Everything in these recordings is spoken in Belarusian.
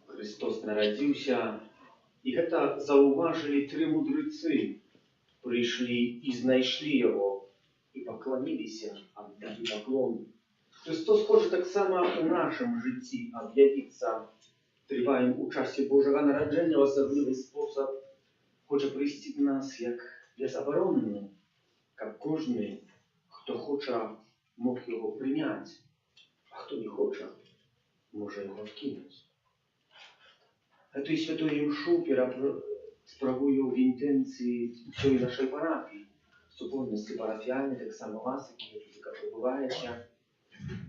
Христос народився, і гэта заўважылі тры мудрецы, прыйшлі і знайшлі яго, і пакланіліся, аддалі паклон. Христос хоча таксама ў нашым жыцці аб'явіцца. Трываем у часе Божага нараджэння ў асаблівы спосаб. Хоча прыйсці до нас як безабаронны, каб кожны, хто хоча, мог його прийняти, а хто не хоче, може його вкинути. Эту святую мшу справую в інтенції всієї нашої парафії, супольності парафіяни, так само вас, які ви тут прибуваєте,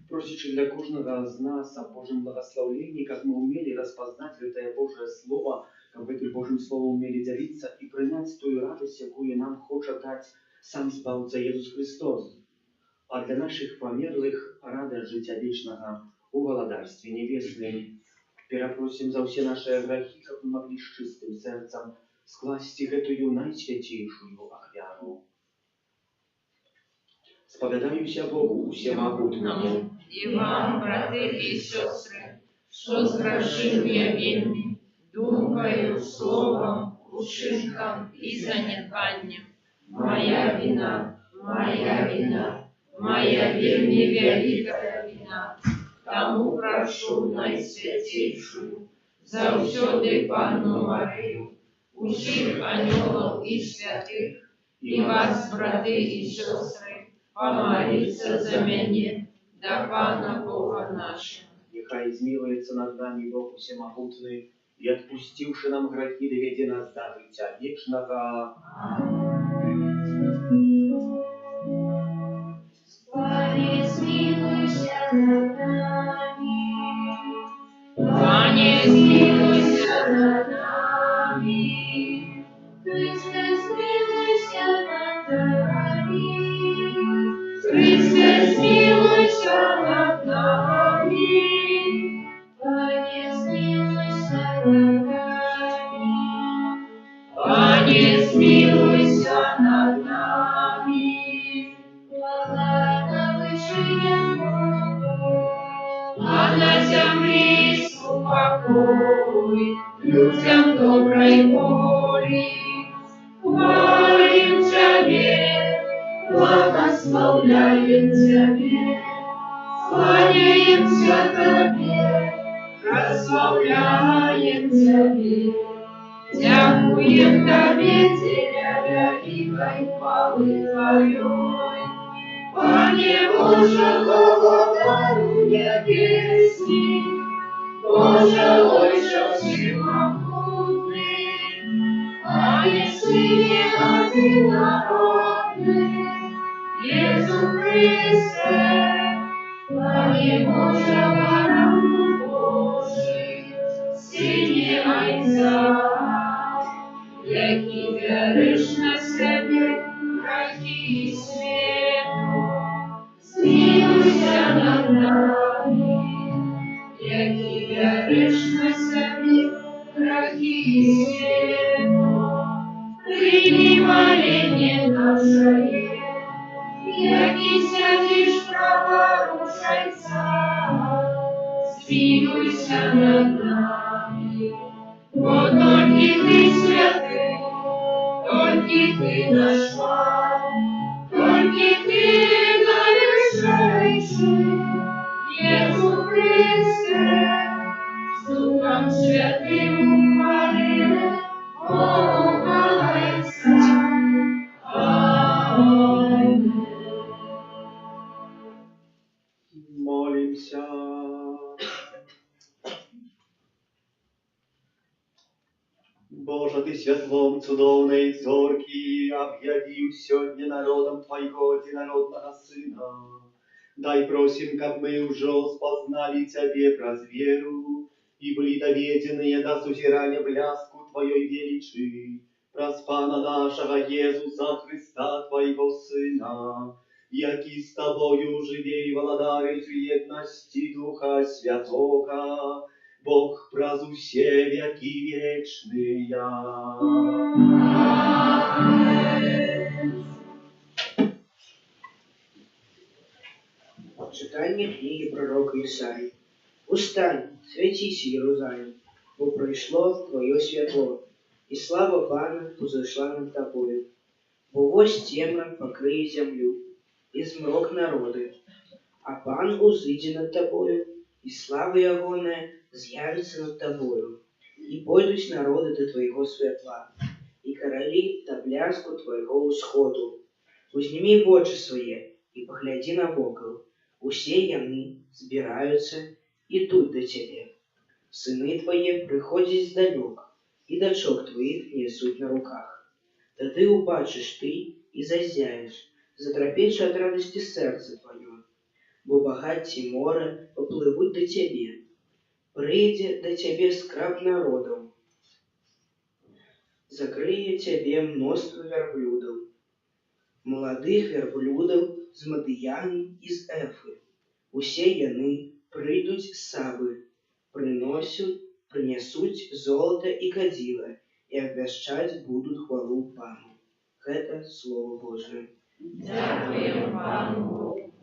просячи для кожного з нас о Божьем благословении, как мы умели распознать это Божье Слово, как в этим Божьим Словом умели делиться и принять ту радость, якую нам хочет дать сам Збавца Иисус Христос. А для наших померлых радость життя вечного у володарстве небесным. Перепросим за все наши грехи, как мы могли с чистым сердцем скласть эту наисвятейшую ахвяру. Споведаемся Богу Всемогутному. і вам, брати і сестри, що згрішив я вельми, думкою, словом, учинком і занедбанням. Моя вина, моя вельми велика вина. Тому прошу найсвятейшую, завсёды Панну Марію, усіх ангелів і святих, і вас, брати і сестри, помоліться за мене, до Пана Бога нашего. Нехай змилуется над нами Бог Всемогутный, и отпустивши нам грехи, доведи нас до життя вічного. Пане, змилуйся над нами. Пане, змилуйся над нами. Христе, змилуйся над нами. Христе, змилуйся над нами. Пане, змилуйся над нами. Пане, змилуйся над нами. Хвала на вышине Богу, а на земле спокой, людям доброй воли. Хвалим Тебе, благословляем Тебе, кланяемся Тебе, прославляем Тебе. Дякуем Тебе, Теля великой хвалы Твоей. Пане Боже, благодарю небесный, Боже, Отче всемогутный, Пане Сыне одинородный, Иисус Христе, Пане Боже, Баран Божий, Сыне Отца, який береш на себе грехи і світу, змилуйся над нами, який береш на себе грехи і світу, прийми моління наше, який сядеш праворушайся, змилуйся над нами. Бо тільки Ти святий, тільки Ти наш Пан, тільки Ти найвищийший, Єсус Христе, з Духом Святим молили, Богу молиться. Амінь. Молимся. Боже, Ты святлом цудовной зорки объявил сегодня народом Твоего единородного Сына. Дай просим, как мы уже спознали Тебе праз веру и были доведены до сузирания бляску Твоей величи, праз Пана нашего Иисуса Христа, Твоего Сына, який с Тобою живе и владарит в едности Духа Святого, Бог праз усе веки вечные. Аминь. Читання книги пророка Ісаї. Устань, святись, Єрусалим, бо прийшло Твоє світло, і слава Пана позайшла над Тобою. Бо вось темра покриє землю, і змрок народи, а Пан узыйдзе над Тобою, і слава Ягоная з'явиться над Тобою. І пойдуть народи до Твоего святла, і королі до бляску Твоего усходу. Узнімі вочы свае, і погляди навокал. Усе яны збіраюцца, ідуць да Цябе. Сыны Твае прыходзяць здалёк, і дачок Тваіх несуць на руках. Тады убачыш Ты і зазяеш, затрапеча ад радасці сэрца Тваё, бо багацці мора паплывуць да Цябе. Прыйдзе да Цябе скраб народаў, закрые Цябе мноства вярблюдаў, маладых вярблюдаў з Мадыяны і з Эфы. Усе яны прыйдуць з Сабы, прынясуць золата і кадзіла і абвяшчаць будуць хвалу Пану. Гэта Слово Божие. Дякуем Пану Богу.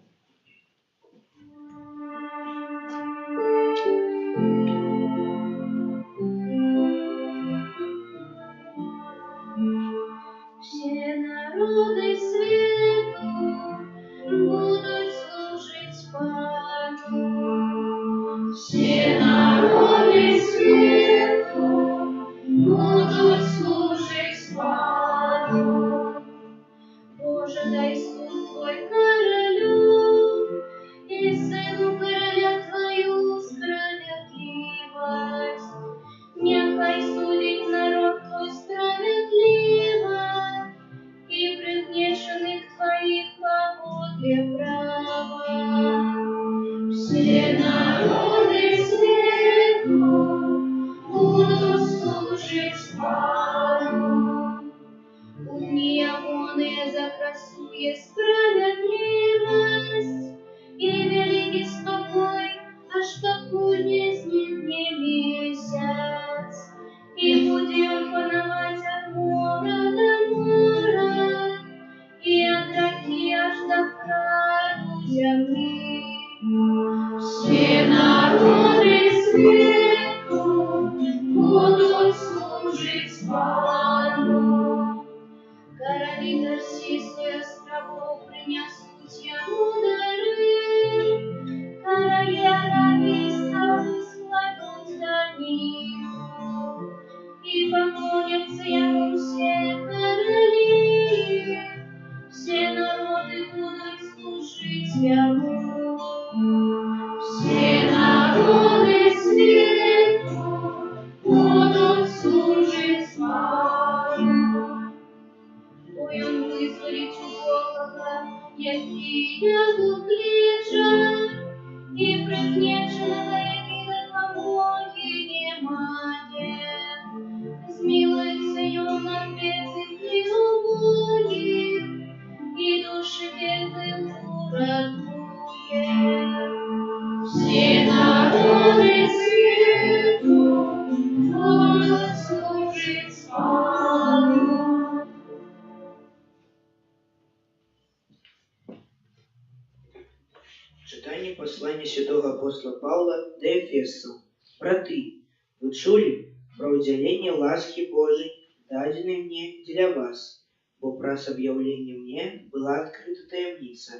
Все народы свету будут служить Пану. Боже, дай суд Твой королю и сыну короля Твою справедливость. Нехай судить народ Твой справедливо и преднешенных Твоих подле права. Все народы свету будут служить Пану. Умнее оные за красу и справедливость, и великий спокой, аж покуль не зникне месяц. И будем пановать от мора до мора, и от раки аж до краю земли. Все народы свету будут служить Пану. Короли Тарсису и островов принесут ему дары, короли аравийского складут за ним, и поклонятся ему все короли, все народы будут служить ему. Все народы свету будут служить Пану. Ой, он вызволит Бога, який клича, и пригнеченого який помоги немає. Змилуется и он над бедным и убогим, и души бедных уратует. Все народы свету будут служить Пану. Читання послання святого апостола Павла до Ефесців. Брати, ви чули про уделение ласки Божией, даденной мне для вас, бо праз объявление мне была открыта таямница,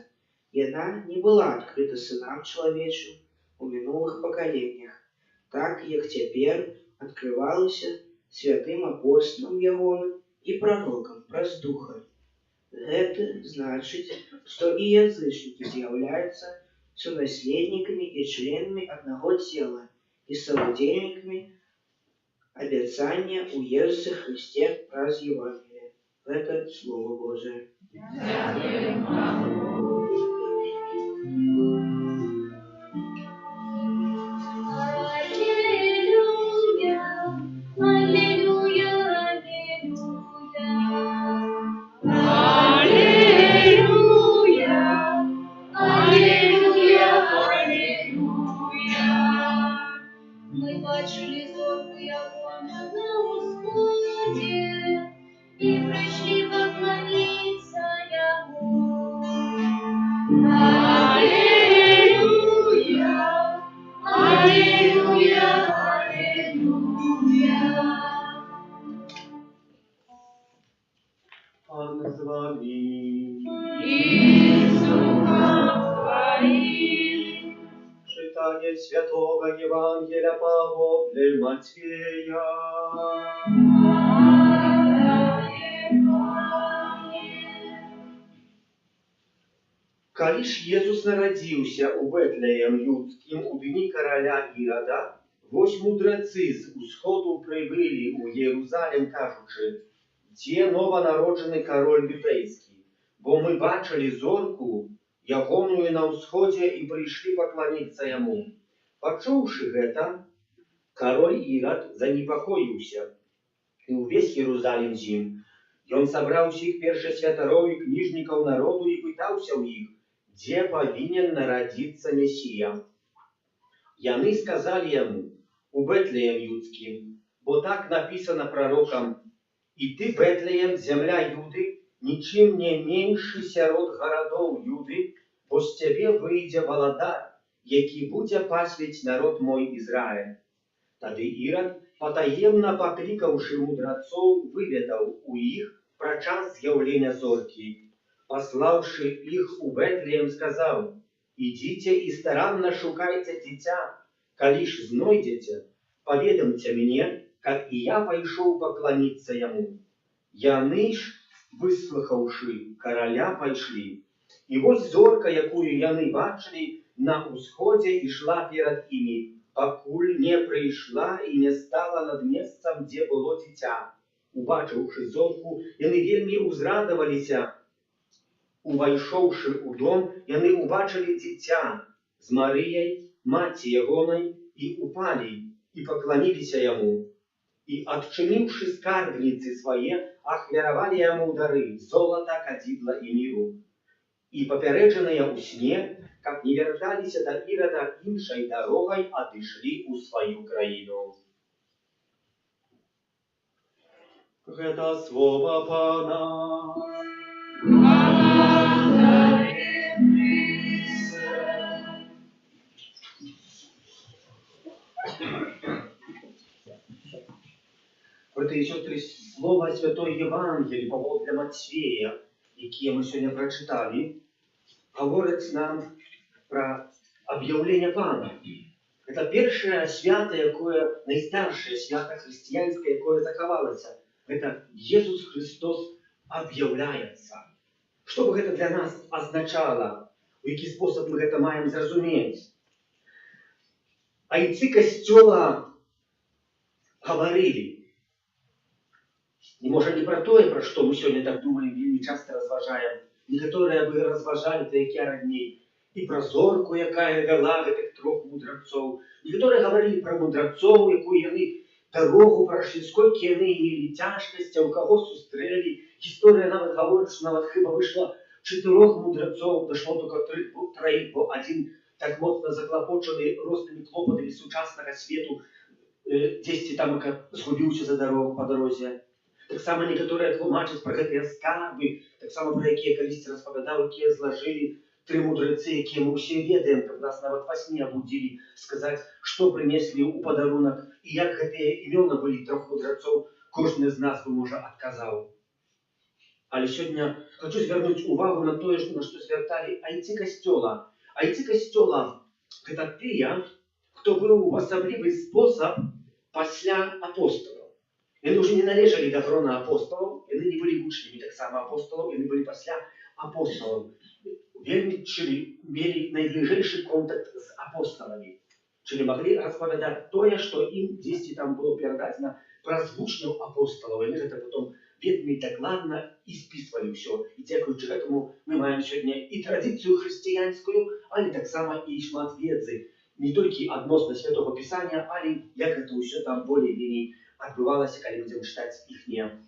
и она не была открыта сынам человечим у минулых поколениях, так, як теперь открывалась святым апостолам Ягоным и пророкам праз Духа. Это значит, что и язычники являются сонаследниками и членами одного тела и совладельниками обетования у Иисуса Христе праз Евангелие. Это Слово Божие. Аллилуйя, аллилуйя, аллилуйя. Аллилуйя, аллилуйя. Мы бачили зорку Ягона на усходе и пришли поклониться Ему. Аллилуйя, аллилуйя, аллилуйя. Пан з вами. И с духом Твоим. Читание Святого Евангелия по Матфея. Калі ж Езус нарадзіўся ў Бэтлеем Юдскім у дні караля Ірада, вось мудрацы з усходу прыбылі ў Єрусалим, кажучы: «Дзе нованароджаны кароль юдэйскі? Бо мы бачылі зорку ягоную на ўсходзе і прыйшлі пакланіцца яму». Пачуўшы гэта, кароль Ірад занепакоіўся, і ўвесь Єрусалим з ім. Ён сабраў усіх першасвятароў і кніжнікаў народу і пытаўся ў іх, дзе павінен нарадзіцца Месія. Яны сказалі яму: у Бэтлеем Юдскім, бо так напісана пророкам: «І ты, Бэтлеем, земля Юды, нічым не меншы сярод гарадоў Юды, бо з цябе выйдзе валадар, які будзе пасвіць народ мой Ізраіль». Тады Ірад, патаемна паклікаўшы мудрацоў, выведаў у іх пра час з'яўлення зоркі. Пославши их у Бэтлеем, сказал: «Идите и старанно шукайте дитя, Калі ж знойдзеце, паведамце мне, каб і я пайшоў пакланіцца яму. Яны ж, выслухаўшы караля, пайшлі. І вось зорка, якую яны бачылі, на ўсходзе ішла перад імі, пакуль не прыйшла і не стала над месцам, дзе было дзіця. Убачыўшы зорку, яны вельмі ўзрадаваліся. Увайшоўшы ў дом, яны ўбачылі дзіця з Марыяй, маці ягонай, і упалі, і пакланіліся яму. І, адчыніўшы скарбніцы свае, ахвяравалі яму дары, золата, кадзідла і міру. І папярэджаныя ў сне, каб не вярталіся да Ірада іншай дарогай, адышлі ў сваю краіну. Гэта слова Пана. Браты і сёстры, слова Святой Євангелії паводле Матвея, якія мы сёння прачыталі, гавораць нам пра аб'яўленне Пана. Гэта першае свята, якое, найстаршае свята хрысціянскае, якое захавалася. Гэта Езус Христос аб'яўляецца. Што бы гэта для нас азначала? У які спосаб мы гэта маем зразумець? Айцы касцёла гаварылі. І можа не пра тое, пра што мы сёння так думаем, вельмі часта разважаем. Некаторыя бы разважалі, да якія раней, і пра зорку, якая вяла гэтых трох мудрацоў. Некаторыя гаварылі пра мудрацоў, якую яны дарогу прайшлі, сколькі яны мелі цяжкасцяў, каго сустрэлі. Гісторыя нават гаворыць, што нават хіба выйшла 4 мудрацоў, дашло толькі 3, бо адзін так моцна заклапочаны рознымі клопатамі сучаснага свету, дзесьці там згубіўся за дарогу па дарозе. Таксама некаторыя тлумачаць пра гэтыя скарбы, таксама пра якія калісьці распавядаў, якія злажылі 3 мудрацы, якія мы ўсе ведаем, каб нас нават па сне абудзілі, сказаць, што прынеслі ў падарунак і як гэтыя імёны былі 3 мудрацоў, кожны з нас бы, можа, адказаў. Але сёння хочу звярнуць увагу на тое, на што звярталі айцы касцёла. Айцы касцёла – гэта тыя, хто быў у асаблівы спосаб пасля апосталаў. Яны ўжо не належалі да грона апосталаў, яны не былі вучнямі таксама апосталаў, яны былі пасля апосталаў. Вельмі мелі найбліжэйшы контакт з апосталамі. Чылі маглі распавядаць тое, што ім дзесьці там было перададзена праз вучняў апосталаў. Яны гэта потом вельмі дакладна і спісвалі ўсё. І дзякуючы гэтаму мы маем сёння і традыцыю хрысціянскую, але таксама і шмат ведзы. Не толькі адносна Святога Пісання, але як гэта ўсё там болей-меней адбывалася, калі будзем чытаць іхнія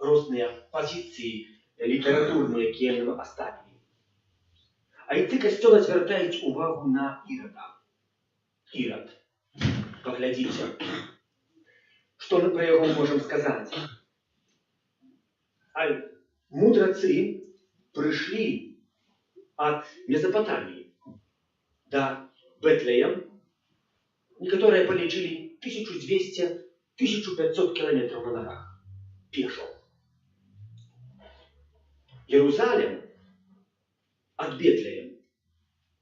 розныя пазіцыі літаратурныя, якія нам аставілі. Айцы касцёла звяртаюць увагу на Ірада. Ірад. Паглядзіце. Што мы пра яго можам сказаць? Мудрацы прыйшлі ад Месапатаміі да Бэтлеем. Некаторыя палічылі 1200-1500 кіламетраў на нагах. Пешо. Єрусалим ад Бетлеем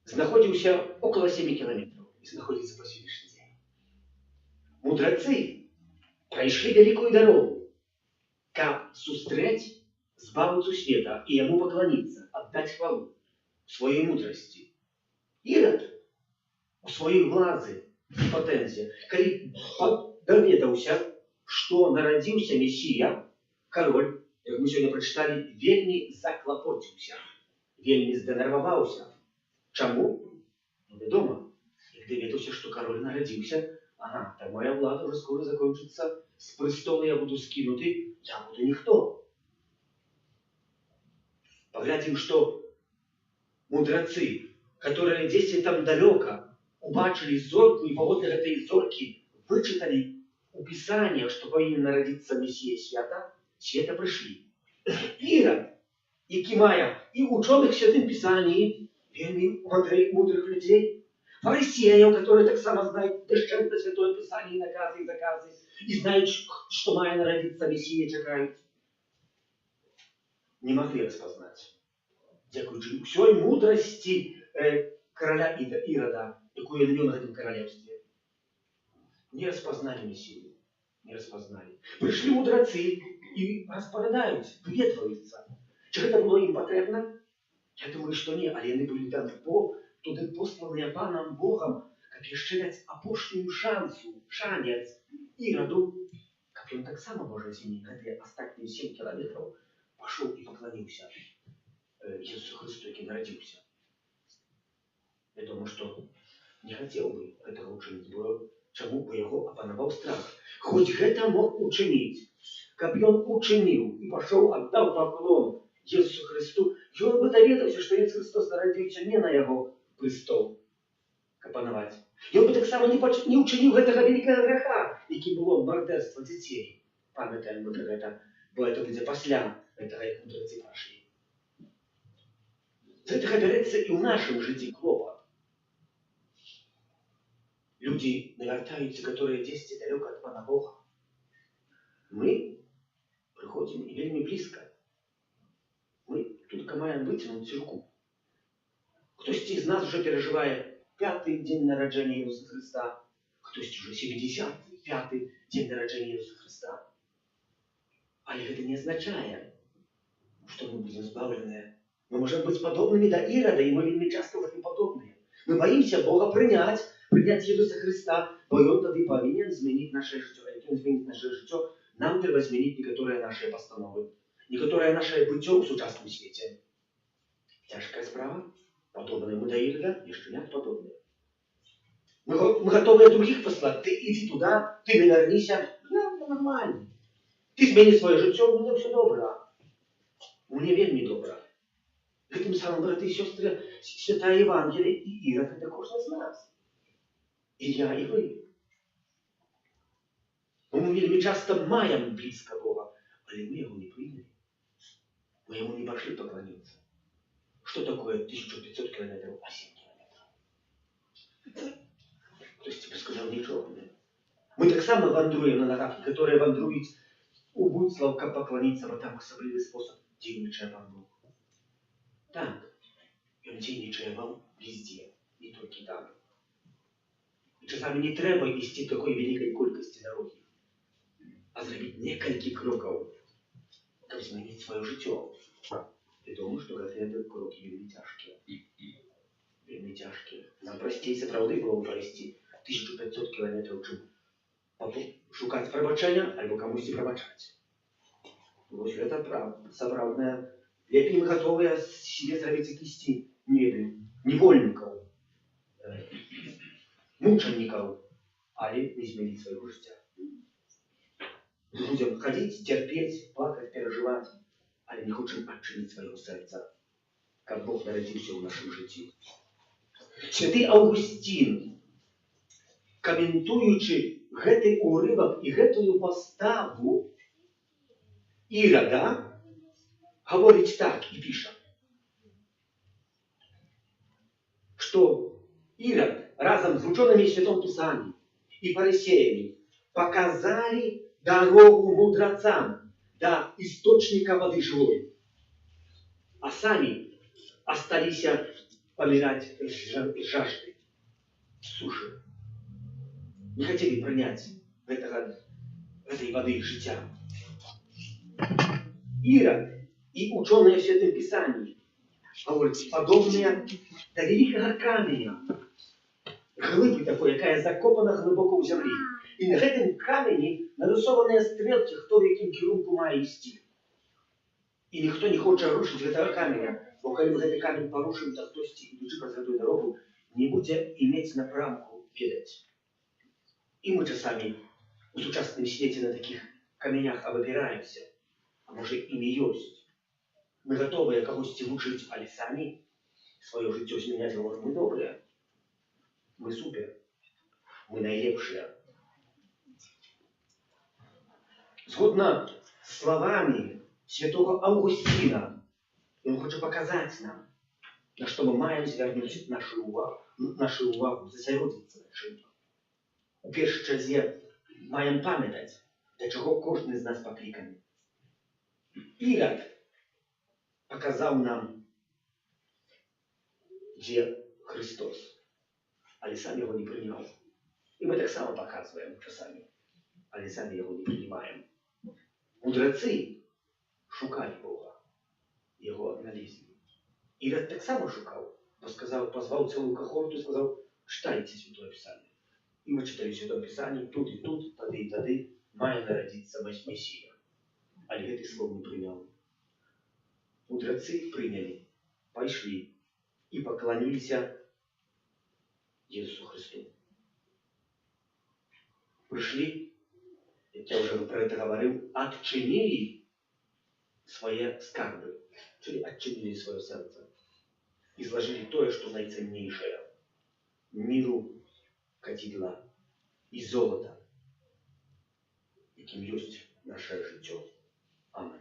знаходзіўся около 7 кіламетраў і знаходзіцца па сённяшні дзень. Мудрацы прайшлі вялікую дарогу, каб сустрэць збавыцу света і яму пакланіцца, аддаць хвалу у сваёй мудрасці. Ірад у сваёй владзе і патэнце, калі даведаўся, што нарадзіўся Месія, кароль, як мы сёння прачыталі, вельмі заклапоціўся, вельмі зданерваваўся. Чаму? Ну, вядома, як даведаўся, што кароль нарадзіўся, ага, так моя ўлада ўжо скора закончыцца, з прэстола я буду скінуты, я буду ніхто. Паглядзім, што мудрацы, которые дзесьці там далёка убачылі зорку і паводле гэтай зоркі вычыталі у Пісанні, што павінен нарадзіцца Месія света прыйшлі. Ірад, які мае і вучоных святым Пісанні, вельмі мудрых людзей, фарысеяў, которые таксама знаюць дашчэнтна святое Пісанне, наказы і заказы, і знаюць, што мае нарадзіцца Месія, чакаюць. Не маглі распазнаць. Дзякуючы ўсёй мудрасці караля Ірада, якую ён вёў на гэтым каралевстве. Не распазналі Месію, не распазналі. Прыйшлі мудрацы і распавядаюць, выветваюцца. Чи гэта было ім патрэбна? Я думаю, што не, але яны былі туды посланыя Панам Богам, каб яшчэ даць апошнюю шанец Іраду, каб ён таксама, можа, зміць гэтыя астатнія 7 кіламетраў пашоў і пакланіўся Ісусу Христу, які нарадзіўся. Вядома, што не хацеў бы гэтага ўчыніць, бо чаму бы яго апанаваў страх? Хоць гэта мог учыніць, каб ён учыніў і пашоў, аддаў паклон Ісусу Христу, ён бы даведаўся, што Ісус Христос нарадзіўся не на яго прыстол, каб панаваць. Ён бы таксама не учыніў гэтага вялікага грэха, які было мардэрства дзяцей. Памятаем мы пра гэта, бо гэта будзе пасля гэтага, як мудрацы прайшлі. З гэтага бярэцца і ў нашым жыцці клопат. Людзі навяртаюцца, которые дзесьці далёка ад Пана Бога. Мы прыходзім і вельмі блізка. Мы толькі маем выцягнуць руку. Хтосьці з нас уже перажывае 5-й дзень нараджэння Ісуса Христа, хтосьці уже 75-й дзень нараджэння Ісуса Христа. Але гэта не азначае, што мы будзем збаўленыя. Мы можем быць падобнымі да Ірада, і мы вельмі часта ў гэтым падобныя. Мы баімся Бога прыняць Ісуса Христа, бо ён тады павінен змяніць наше жыццё. А як ён змяніць наше жыццё, нам трэба змяніць некаторыя нашыя пастановы, некаторае нашае быццё ў сучасным свеце. Цяжкая справа. Падобныя мы да Ірада, яшчэ не падобныя. Мы гатовыя другіх паслаць. Ты ідзі туда, ты не вярніся. Нормально. Ты змяні сваё жыццё, мне ўсё добра. Мне вельмі добра. Гэтым самым, браты і сёстры, святая Евангелие і Ірад — гэта кожны з нас. І я, і вы. Мы вельмі часта маем блізка Бога, але мы яго не прынялі. Мы яму не пашлі пакланіцца. Што такое 1500 кілометраў, а 7 кілометраў? Хтосьці б сказаў нічога. Мы таксама вандруем на нагах, которые вандруюць у Буцлаў, каб пакланіцца, бо там асаблівы спосаб дзейнічае Пан Бог. Так, ён дзейнічае вам везде, не толькі там. І часамі не трэба ісці такой вялікай колькасці дарогі, а зрабіць некалькі крокаў, каб змяніць сваё жыццё. Вядома, што гэтыя крокі вельмі цяжкія. Вельмі цяжкія. Нам прасцей сапраўды было б прайсці 1500 кілометраў, чым шукаць прабачэння альбо камусьці прабачаць. Вось гэта сапраўдная. Лепей мы гатовыя себе зрабіць якісьці невольнікаў, мучанікаў, але не змяніць свайго жыцця. Мы будзем хадзіць, цярпець, плакаць, перажываць, але не хочам адчыніць свайго сэрца, каб Бог нарадзіўся ў нашым жыцці. Святы Аўгусцін, каментуючы гэты ўрывак і гэтую паставу Ірада, гаворыць так і піша, што Ірад разам з вучонымі ў Святом Пісанні і фарысеямі паказалі дарогу мудрацам да істочніка вады жывой, а самі асталіся паміраць з жажды, сушы. Не хацелі прыняць гэтай вады жыцця. Ірад і учоныя ў Святым Пісанні гавораць, падобныя да вялікага каменя, глыбы такой, якая закопана глыбока ў зямлі. І на гэтым камені нарысованыя стрэлкі, хто в якім кірунку мае ісці. І ніхто не хоча рушыць гэтага каменя, бо калі мы гэты камень парушым, то хтосьці, ідучы праз гэтую дарогу, не будзе имець напрамку ведаць. І мы часамі у сучасным свеце на такіх каменях абапіраемся, а можа імі ёсць. Мы гатовыя кагосьці вучыць, але самі сваё жыццё змяняць гаворым, мы добрыя, мы супер, мы найлепшыя. Згодна з словамі святого Аўгусціна, ён хоча паказаць нам, на што мы маем звярнуць нашу ўвагу, засяродзіцца на чым. У першай чарзе маем памятаць, да чаго кожны з нас пакліканы. Ірад паказаў нам, дзе Христос. але сам його не прийняв. І ми так само показуємо часами, але самі його не приймаємо. Мудреці шукали Бога, його налізли. Ірод так само шукав, бо сказав, позвав цілу кохорту і сказав, читайте Святое Писання. І ми читали в Святому Писанні, тут і тут, тоді і тоді, має народитися Месія. Але цей слов не прийняв. Мудреці прийняли, пішли і поклонилися Ісусу Христу. Пришли, як я вже про це говорив, відчинили свої скарби, czyli відчинили своє серце і зложили то, що найцінніше – миру, кадідла і золота, яким є наше життя. Amen.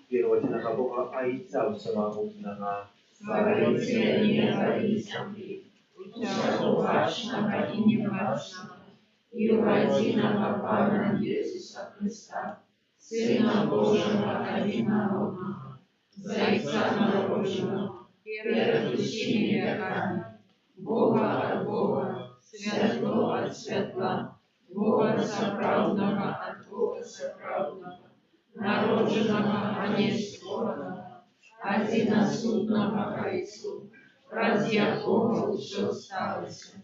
Pierwodzinego Boga, Ojca Всемогутнього, Створителя неба и земли, Утешителя и неважного, и уродиного Пана Иисуса Христа, Сына Божьего одинородного, Зайца народного, перед веками, Бога от Бога, светло от светла, Бога соправдного от Бога соправдного, народженного, а не створенного, одиносудного Отцу, ради якого все сталося,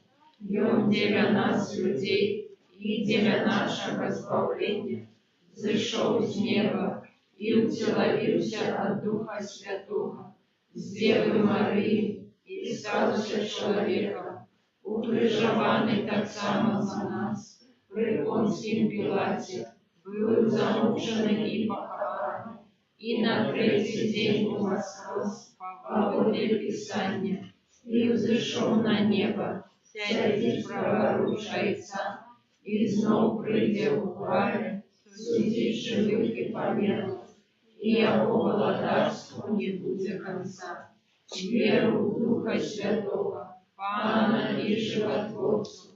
и Он для нас, людей, и для нашего избавления, зашел с неба и утеловился от Духа Святого, с Девы Марии, и стался человеком, укрыжованный так само за нас, при Понтии Пилате, был замученный и похоронен, и на третий день воскрес по воле Писания, и взошел на небо, сядет праворуч Отца, и знов прийде у хвале, судить живых и померлых, и яко благодарству не будет конца. Веру в Духа Святого, Пана и Животворцу,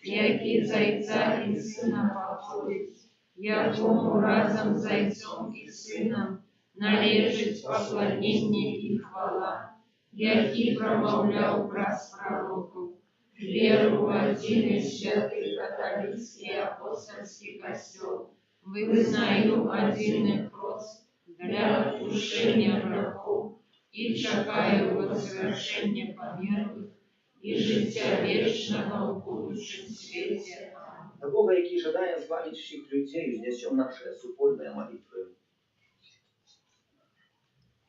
який Зайца и Сына походит, якому разом з Зайцом і Сином належить поклонение и хвала, який промовляв праз пророков, веру в один святый католический апостольский костел, вызнаю один прост для отпущения грехов и чекаю возвращения померлых и життя вечного в будущем свете. До Бога, який жадає збавити всіх людей, знесем наши супольные молитвы.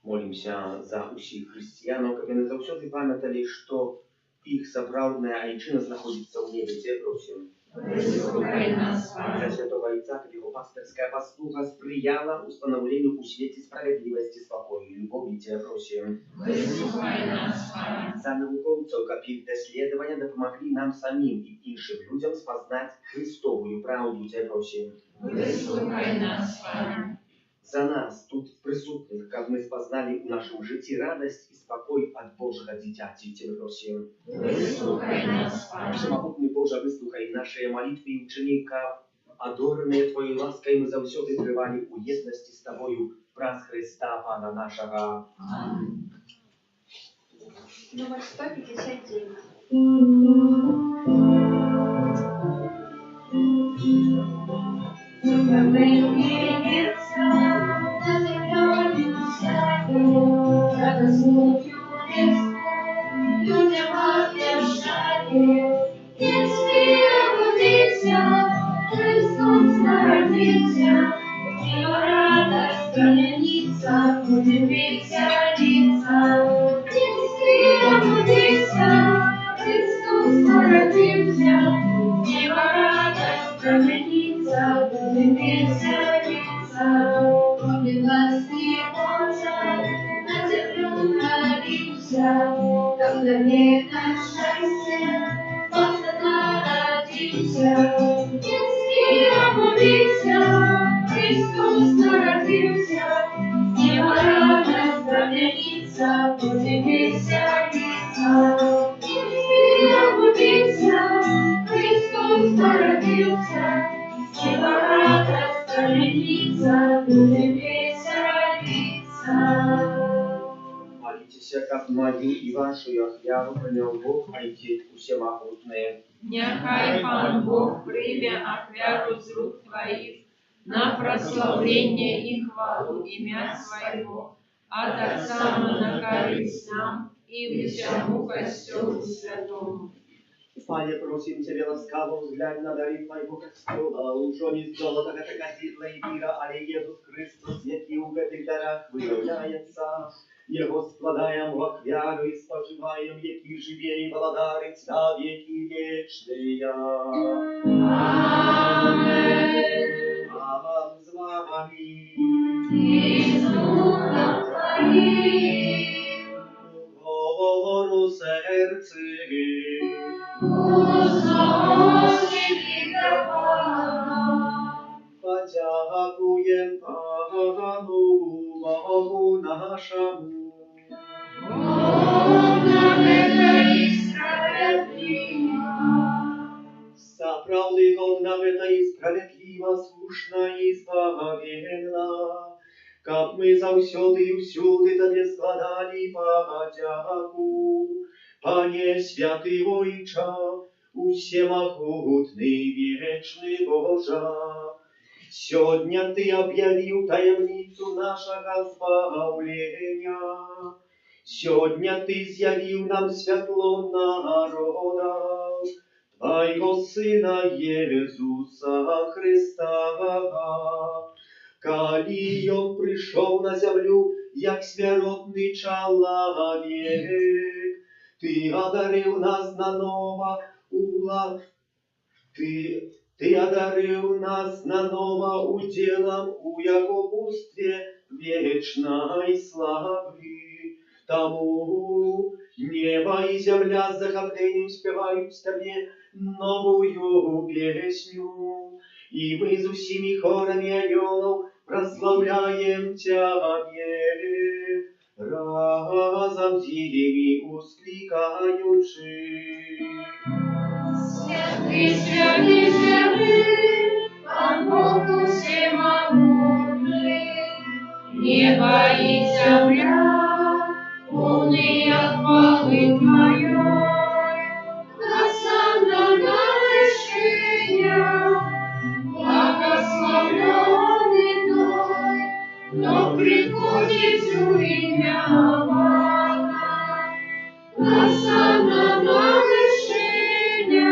Молимся за усіх християнов, как они завсёды памятали, что их сапраўдная айчына знаходится в небе. Те просим. Выслухай нас, За Пане. святого Отца, как его пастырская послуга сприяла установлению у свете справедливости, спокою и любови. Те просим. Выслухай нас, Пане. За науковцев, как их доследования допомогли нам самим и іншим людям спознать Христовую правду. Те просим. Выслухай нас, Пане. За нас, тут присутных, как мы спознали в нашем житті радость и спокой от Божьего дитяти. Те просим. Выслухай нас, Пане. Всемогутний Боже, выслухай наши молитвы и ученика, адорные Твоей лаской мы завсёды тривали у єдності з Тобою, праз Христа, Пана нашего. Аминь. Номер 159. Христос народился, и радость променится, будем веселиться. Детские будися, Христос народился, и радость променится, будем веселиться. Кроме власти Божией, на землю родился, когда нет на счастье, Спасся народился. Детские будися, Христос народился, и радость променится, будем веселиться. Детские будися, Христос народился, и радость променится, будем веселиться. Молитесь молимся, как мою и вашу ахвяру принял Бог, Отец Всемогутный. Нехай Пан Бог прийме ахвяру з рук Твоих на прославление и хвалу имя Своего, а так само на користь нам и всему костелу святому. Panie, prosím Ciebie łaskawo wzgląd na dary Twojego Kościoła, uczoni z złota, taka zjedla i mira, ale Jezus Chrystus, jaki w tych darach wyjawiается, Jego składają w achwiarę i spoczywają, jaki żywie i wladaric na wieki wieczne. Amen. A Wam z Wami. I z duchem Twoim. Goworu sercy. Podziękuję Panu Bogu naszemu. Zaprawdę On nawet i sprawiedliwa, słuszna i zbawienna. Как мы заўсёды и всюды Тебе складали подяку. Panie święty Ojcze, всемогутный wieczny Boże, сегодня Ty объявил таємницю нашого збавлення. Сегодня Ty з'явив нам світло народа, Твоего Сына Иисуса Христа. Коли Он пришел на землю, як смиротный человек, Ты одарил нас наново Ты одарил нас наново уделом у Якобустве вечной славы. Тому небо и земля с захоплением спевают Тебе новую песню. И мы с усими хорами ангелов прославляем Тебе, разом с ними ускликаючи. Святый, святый, святый, Пан Бог всемогутный, небо и земля, полные хвалы Твоей. Госанна на вершине, благословенный Той, кто приходит в имя Бога. Госанна на вершине.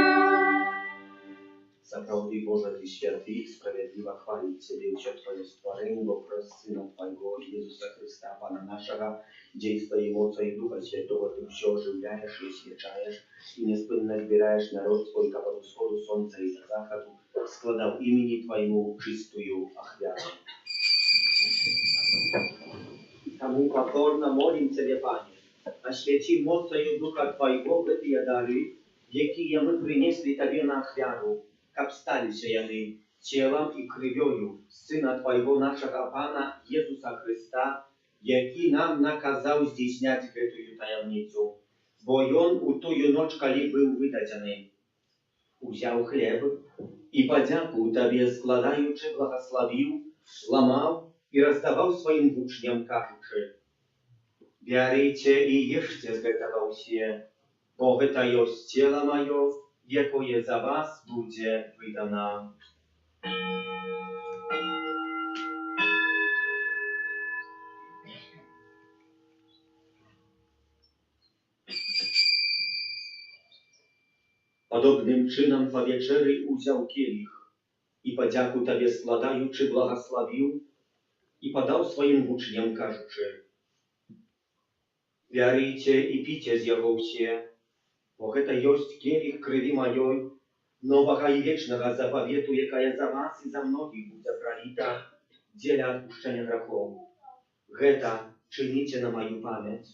Zaprawdę Boże, Ty święty, sprawiedliwa chwalić Ciebie все Twoje stworzenie, bo przez Syna Twojego Jezusa Chrysta, Pana naszego, dziejstwa i mocy i Ducha Świętego, Ty все оживляешь i освещаешь, i niespłynnie zbieraешь народ Twój, как od wschodu słońca i za zachodu, składał imieni Twojemu czystую achwiarę. Тому покорно молим Тебе, Пане, освети мощью Духа Твоего эти дары, Jakie my przynieśli Tobie na achwiarę, как стали они телом и кровью Сына Твоего нашего Пана Иисуса Христа, jaki nam nakazał zdійснять эту таємницю, бо Он у тую ночь, коли был выдадений, взял хлеб и подяку Тебе складаючи благословил, ломал и раздавал своим учням, кажучи: «Берите и ешьте с этого все, бо это есть тело мое, якое за вас будет выдано». Podobnym czynem po wieczery uziął kielich i podziaku Tobie składaючи błogosławił i podał swoim uczniom, кажучи: «Берите и пейте z jego все, bo это есть кielich krwi mojej, nowego i wiecznego zapowiedu, jaka za was i za mnogich będzie prolita, dla odpuszczenia grzechów. Это czynicie na moją pamięć».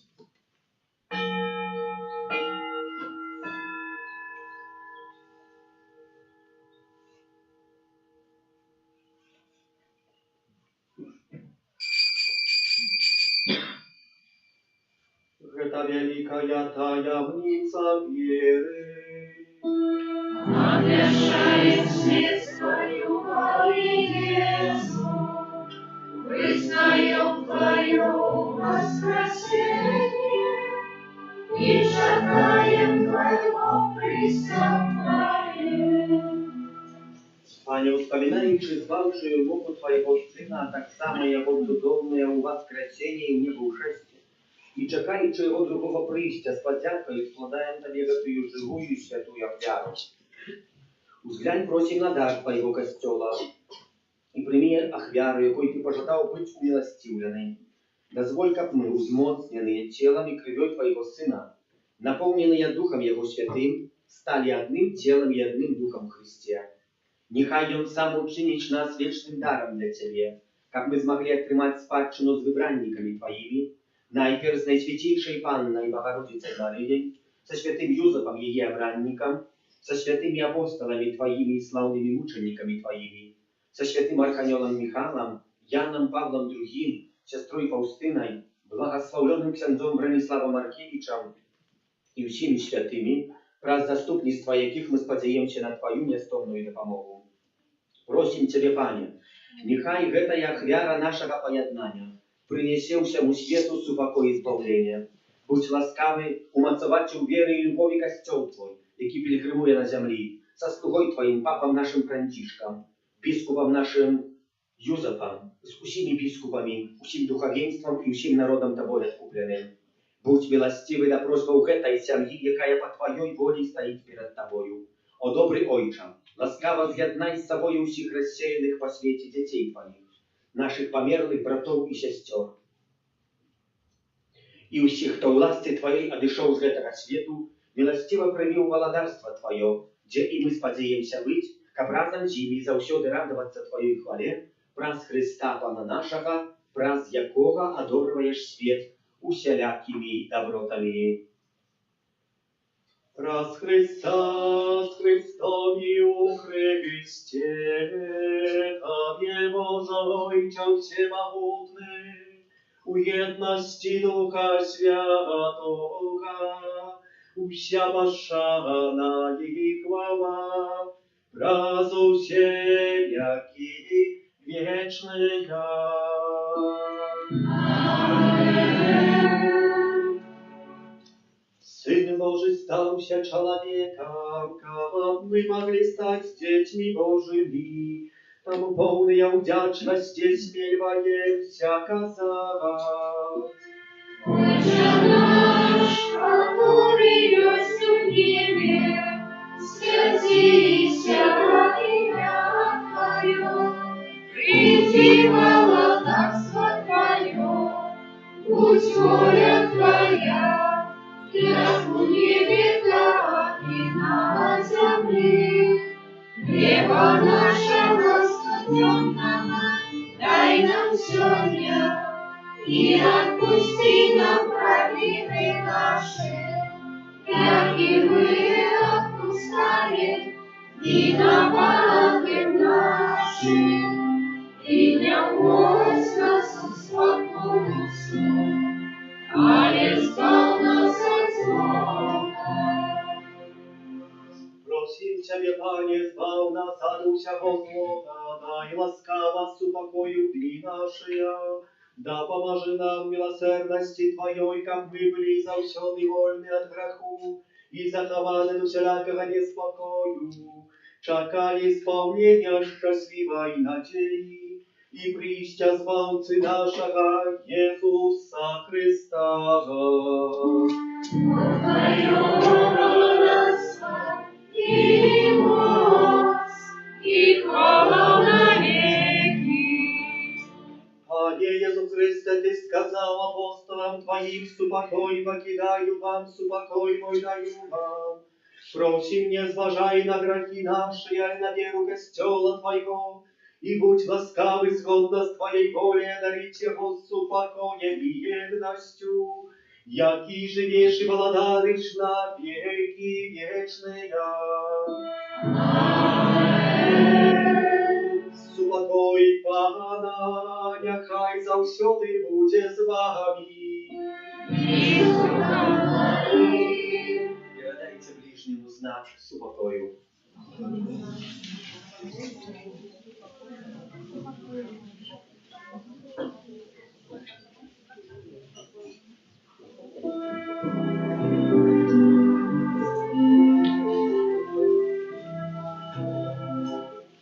Это великая таямница веры. Обещает смерть свою во Иисусу, признаем Твое воскресение, Wspominaючи звавшую руку Твоего Сына, так само Его цудовное у воскресение и в небушестве, и чекаючи Его другого прийстя с подякою, складаем Тебе Твою живую святую офяру. Узглянь, просим на дар Твоего костела, и прими ахвяру, якой Ты пожадал быть умилостивленной. Дозволь, как мы, узмоцненные телом и кровью Твоего Сына, наполненные Духом Его Святым, стали одним телом и одним Духом в Христе. Нехай Он сам учинить нас вечным даром для Тебе, как мы смогли отрымать спадщину с выбранниками Твоими, найперв с Наисвятейшей Панной Богородицей Марией, со святым Юзефом ее обранником, со святыми апостолами Твоими и славными мучениками Твоими, со святым архангелом Михаилом, Яном Павлом другим, сестрой Фаустиной, благословленным ксяндзом Брониславом Маркевичем и всеми святыми, праз заступництва яких мы спадзяемся на Твою нестомную допомогу. Просим Тебе, Пане, нехай гэтая ахвяра нашего поjednania принесе всему свету супокой и избавление. Будь ласкавый умацовать у веры и любови костел Твой, який пилигримує на землі, со слугой Твоим, папам нашим Францишком, біскупом нашим Юзефом, с усіми біскупами, усім духовенством и усім народом Тобой откупленным. Будь милостивый до просьбу этой семьи, якая по Твоей воле стоит перед Тобою. О добрый Ойче, ласкаво з'єднай з собою всіх рассеянных по свете детей Твоих, наших померлых братов и сестер. И усіх, хто у ласці Твоей одышел з этого свету, милостиво прими у володарство Твое, где и мы сподеемся быть, каб разом з ними завсёды радоваться Твоей хвале, праз Христа Пана нашего, праз якого одобрываешь свет усялякими добротами. Праз Христа, с Христом и у Христе, Тебе, Боже, Ойче всемогутный, у едности Духа Святого, уся пошана и хвала, праз усяки вечная. Сын Божий стался человеком, как мы могли стать детьми Божьими, тому полная вдячности смелеваемся казать. Отче наш, который есть в небе, святися имя Твое, приди володарство Твое, будь воля Твоя, как в небе, так и на земле. Хлеба нашего насущного дай нам сегодня, и отпусти нам провины наши, как и мы отпускаем виноватым нашим, и не вводь нас в спокусу, але избавь нас от злого. Просим Тебе, Пане, избав нас от усякого злого, дай ласкаво с упокою дни наши, да поможи нам в милосердности Твоей, как мы были завсёды вольны от греху и захованы до всякого неспокою, чакали исполнения счастливой надеи и прища Збавцы нашего Иисуса Христа. И моц, и хвала навеки. Пане Иисус Христе, Ты сказал апостолам Твоим, супокой покидаю вам, супокой мой даю вам. Просим, не зважай на грехи наши, а на веру костела Твоего, и будь ласкавый сходно с Твоей волей, дарить его с упокоем и едностью, яки живешь и владаришь на веки вечные. Супокой Пана, нехай завсёды буде з вами. Передайте ближнему знак супокою.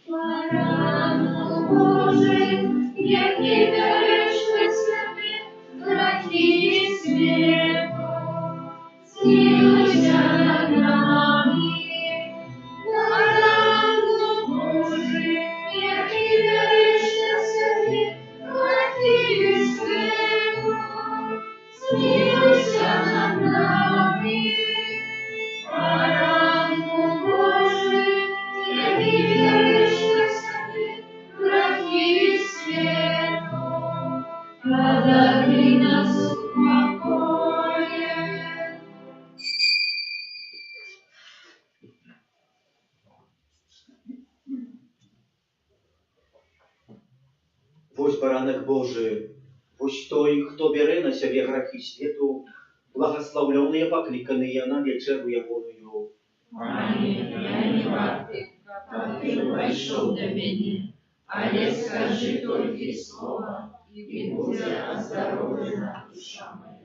Пора Вось баранак Божы, вось той, хто бярэ на сябе грахі свету, благаслаўлёныя пакліканыя на вечеру ягоную. Пане, я не варты, каб ты увайшоў да мяне, але скажы толькі слова, і будзе аздароўлена душа моя.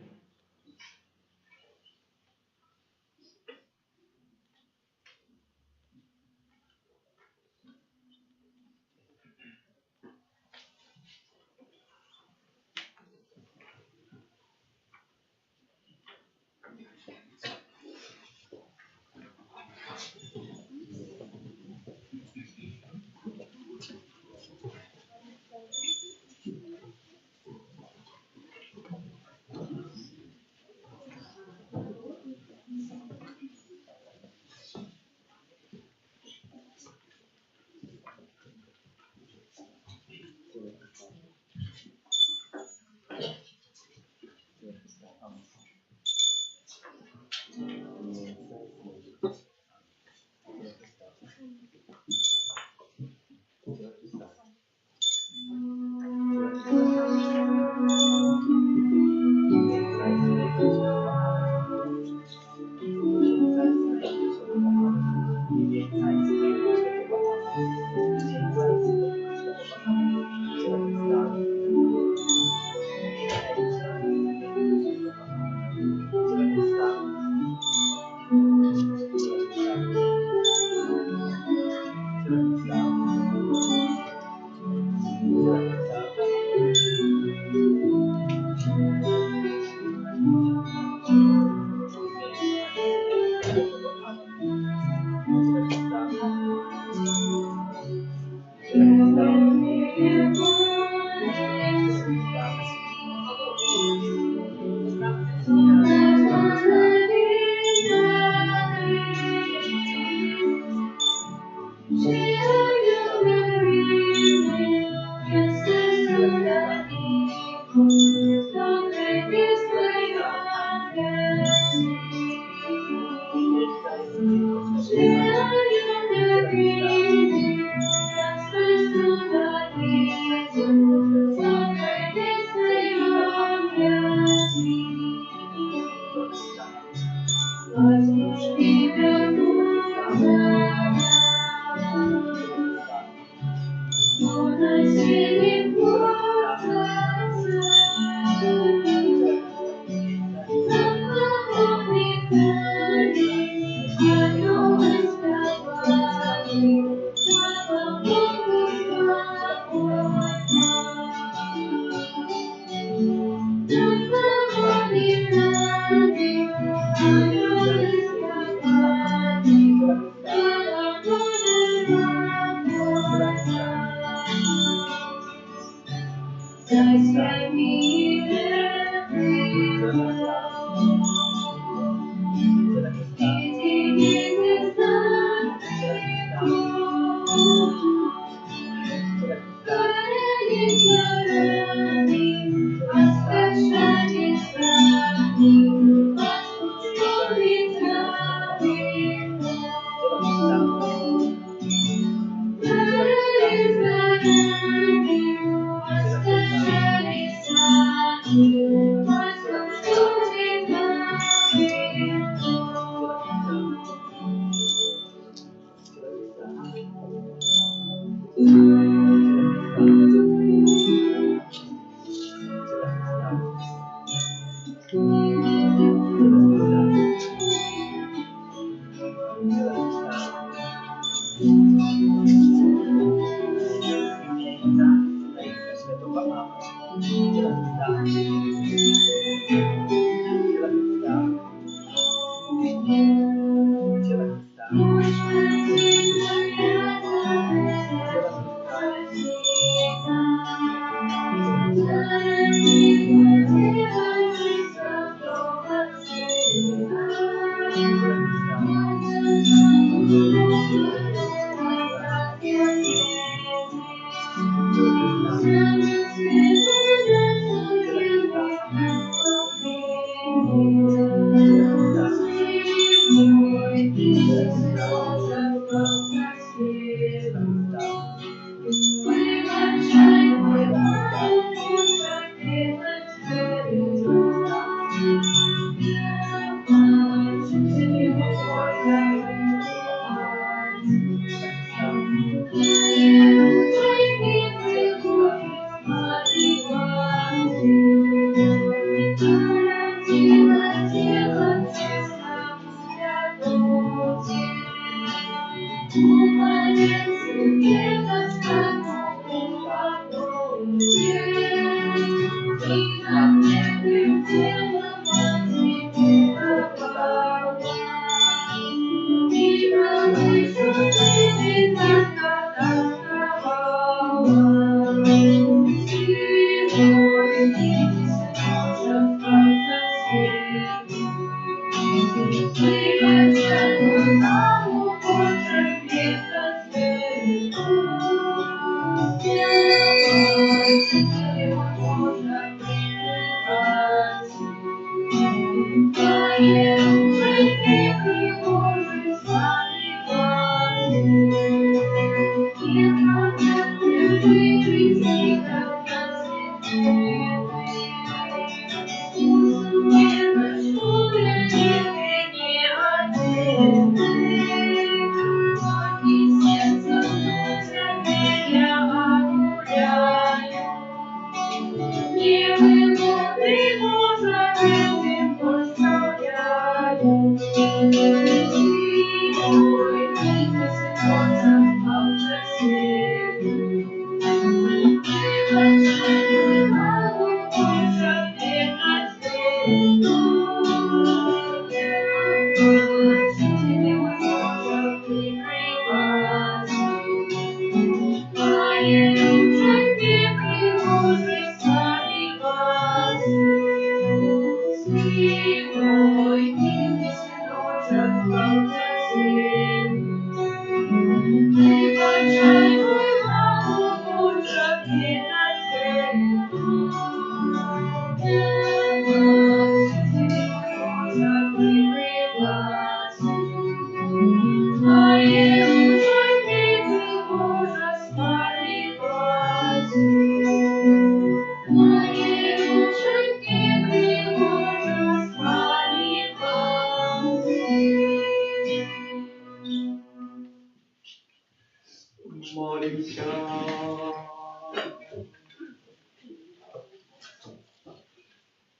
Молимся.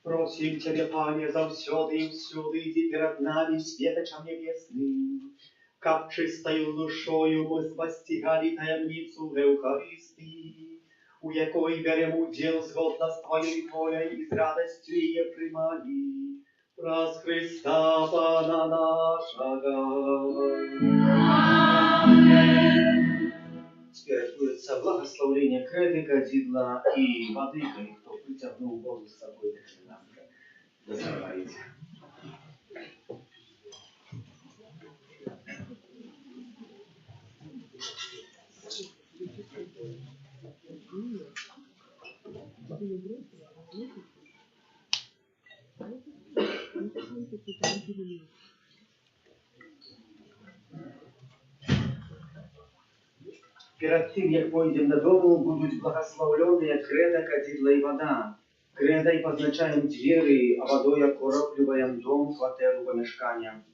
Просим Тебя, Пане, завсёды и всюду, иди перед нами светочем небесным, как чистою душою мы постигали таямницу Евхаристии, у якой берем удел згодно с Твоей волей и с радостью ее примали. Праз Христа Пана нашего. Спиритуется благословление креды, кадидла и воды, кто притягнул воду с собой, так что нам доставайте. Перед тем, як пойдем додому, будуть благословленные креда, кадидла и вода. Кредой позначаем двери, а водой окропливаем дом, квартиру, помешкания.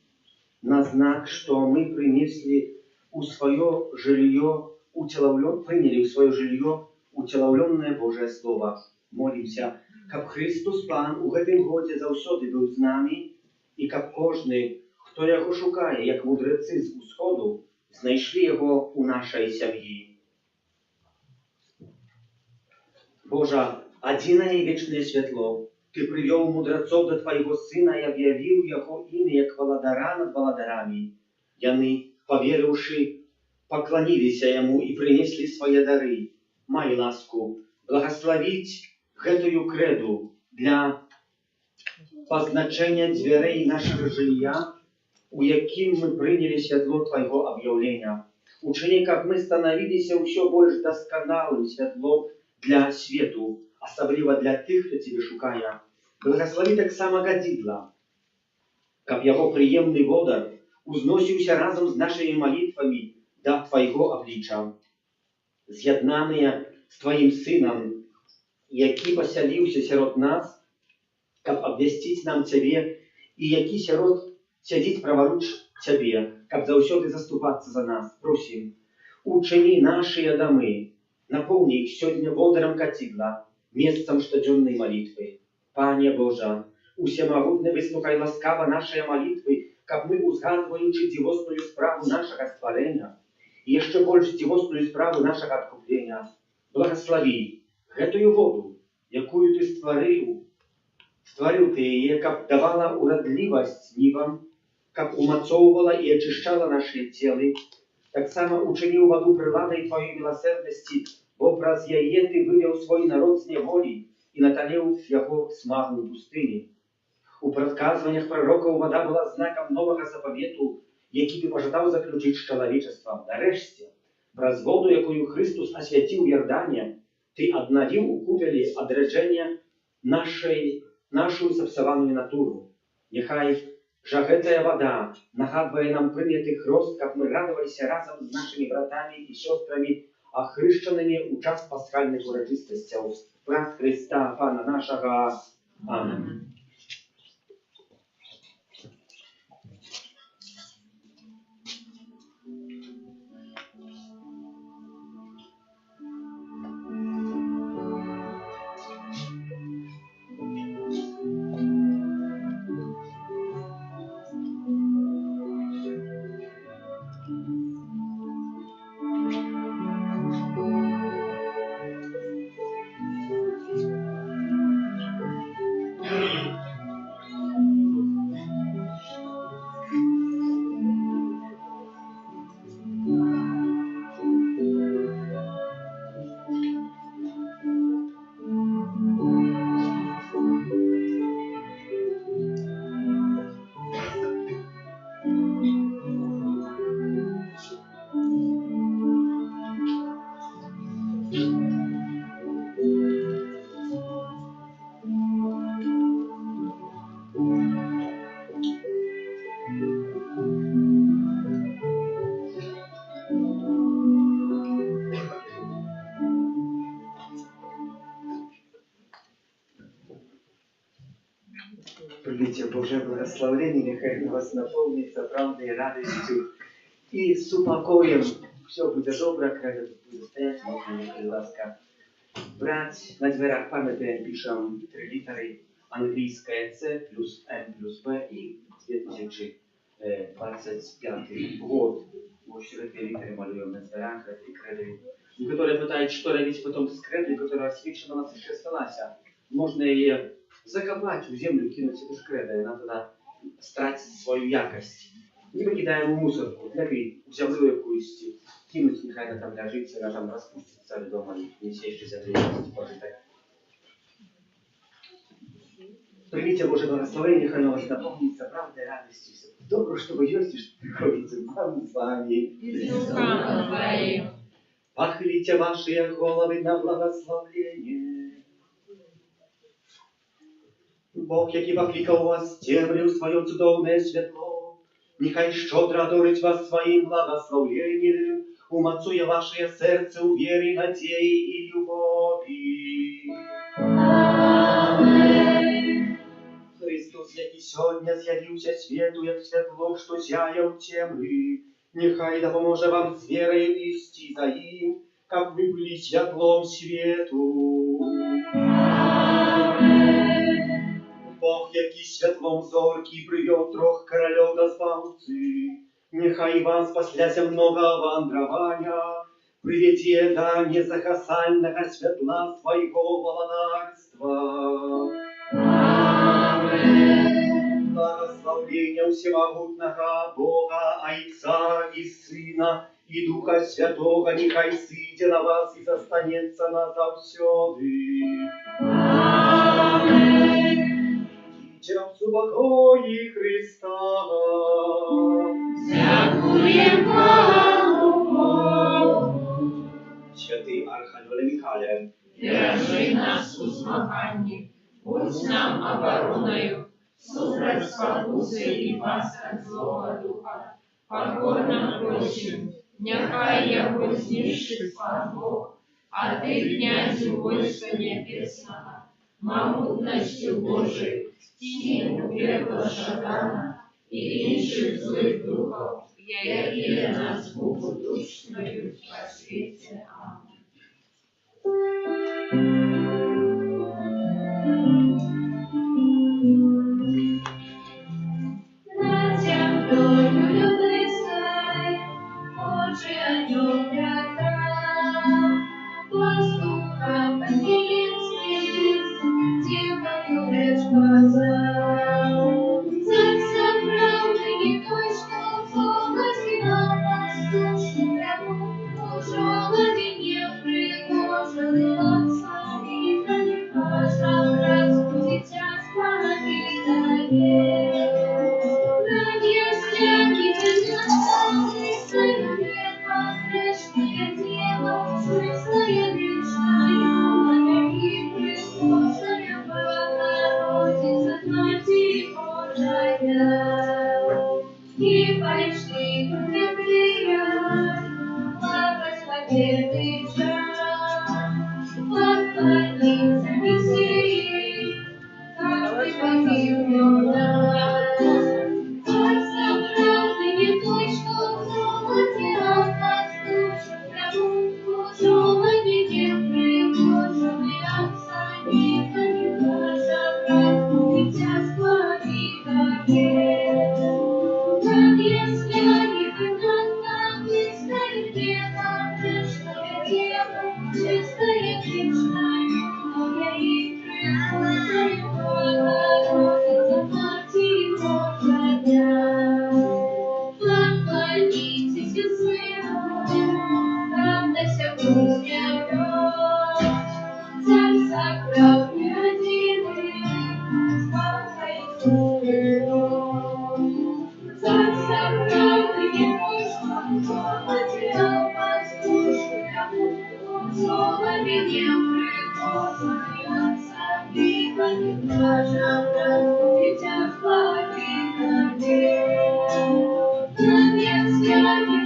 На знак, что мы принесли у свое жилье, приняли в свое жилье утеловленное Божие Слово. Молимся, как Христос Пан у гэтым годе завсёды был с нами, и как кожный, хто його шукає, як мудреці з усходу, знайшли його у нашей семьи. Божа, одиное вечное светло, Ты привел мудрецов до Твоего Сына и объявил Его имя, как владара над владарами. Яны, поверивши, поклонились Ему и принесли свои дары. Май ласку благословить гэтую креду для позначения дверей нашего жилья, у яким мы приняли светло Твоего объявления. Учини, как мы становились еще больше досконалым светлом для свету, особливо для тих, хто Тебе шукає. Благослови так само кадидла, как Его приемный водар узносился разом с нашими молитвами до Твоего обличия. З'єднані з Твоим Сыном, який поселился сирот нас, как обвестить нам Тебе, и який сирот сидит праворуч Тебе, как завсёды заступаться за нас. Просим, учини наши домы, наполни их сегодня водором кадидла, местом штоденной молитвы. Пане Божа, усемогутне вислухай ласкаво нашей молитвы, как мы, узгадываючи дивосную справу нашего створения, и еще больше тягостную справу нашего откупления. Благослови эту воду, якую Ты створил Ты ее, как давала уродливость нивам, как умацовывала и очищала наши тела, так само учинил воду приладой Твоей милосердности, в образ яе Ты вывел свой народ с неволи и натолил его смагу в пустыне. У предсказываниях пророков вода была знаком нового заповету, який Ты пожадал заключить с человечеством. Нарешті, враз воду, якою Христос освятил в Иордане, Ты обновил у купели одречения нашу зіпсовану натуру. Нехай жагетая вода нагадує нам прийнятих рост, як ми радувалися разом з нашими братами і сестрами, охрещеними у час пасхальних урочистостей. Враз Христа, Пана нашого. Амінь. Примите Божье благословение, нехай вас наполнится правдой, радостью и с упокоем. Все будет добре, когда будет стоять, можно ласка. Брать на дверях памяти пишем 3 литеры, английское C плюс M плюс B и 2025 год. Вот 4 литеры малюем на дверях и креды. Некоторые пытаются, что робить потом с кредой, которая освещена на церкви сталася. Можно ее закопать в землю, кинуть эту скреду, и она тогда стратит свою якость. Не выкидаем в мусорку, лепей в землю якусь кинуть, нехай она там лежит, она там распустится дома, не сесть землю, пожитать. Примите Божье благословение, нехай оно вас наполнится правдой, радостью. Добро, что вы есть, что приходите вам с вами. И с духом Твоим. Похлите ваши головы на благословение. Бог, який покликав вас темрю в своє чудовне світло, нехай щодро одурить вас своїм благословенням, умацує ваше серце у вірі, надії і любові. Амінь. Христос, який сьогодні з'явився світу, як світло, що сяє в темрі, нехай допоможе вам з вірою йти за їм, як ви були світлом світу. Бог, який світлом зоркий привел 3 королів до збавці, нехай вам спасляся много вандрования, приведе до незагасального світла своего володарства. Аминь. Благословение всемогутного Бога, Отца и Сына, и Духа Святого, нехай сидя на вас и застанется назавсёды. Аминь. В упокої Христа. Дякуєм Богу. Святий Архангеле Михайле, Держи нас у змаганні, будь нам обороною, супроть спокуси і пасток злого духа, покорно просим, нехай його знищить Бог, а ти, князю войска небесного, могутностью Божией, силу пекла Шатана и інших злых духов, які нас будучною по світі. Над землею близкой, Божий Thank you.